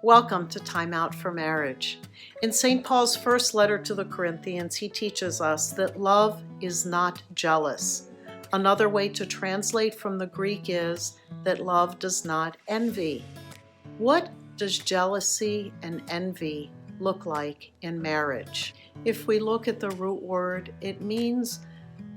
Welcome to Time Out for Marriage. In St. Paul's first letter to the Corinthians, he teaches us that love is not jealous. Another way to translate from the Greek is that love does not envy. What does jealousy and envy look like in marriage? If we look at the root word, it means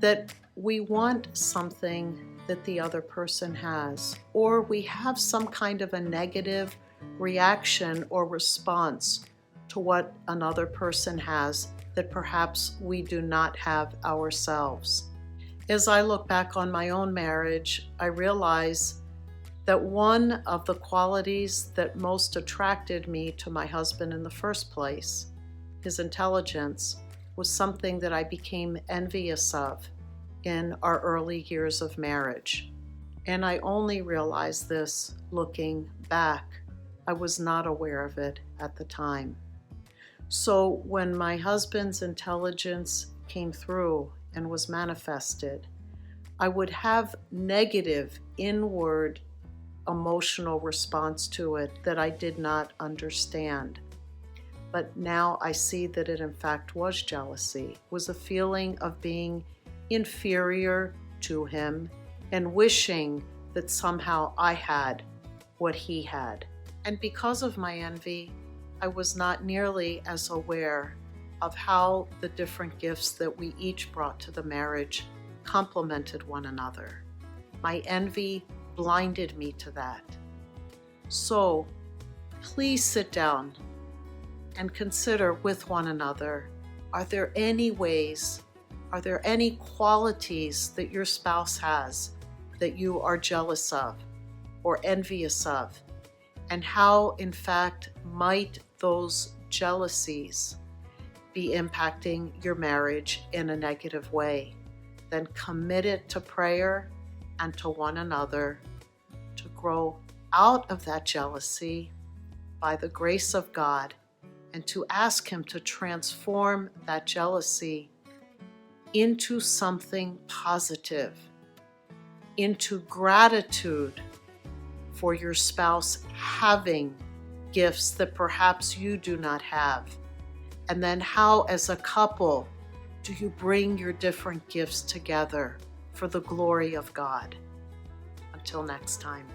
that we want something that the other person has, or we have some kind of a negative reaction or response to what another person has that perhaps we do not have ourselves. As I look back on my own marriage, I realize that one of the qualities that most attracted me to my husband in the first place, his intelligence, was something that I became envious of in our early years of marriage. And I only realized this looking back. I was not aware of it at the time. So when my husband's intelligence came through and was manifested, I would have negative inward emotional response to it that I did not understand. But now I see that it in fact was jealousy, was a feeling of being inferior to him and wishing that somehow I had what he had. And because of my envy, I was not nearly as aware of how the different gifts that we each brought to the marriage complemented one another. My envy blinded me to that. So please sit down and consider with one another, are there any ways, are there any qualities that your spouse has that you are jealous of or envious of? And how, in fact, might those jealousies be impacting your marriage in a negative way? Then commit it to prayer and to one another to grow out of that jealousy by the grace of God and to ask Him to transform that jealousy into something positive, into gratitude for your spouse having gifts that perhaps you do not have. And then how, as a couple, do you bring your different gifts together for the glory of God? Until next time.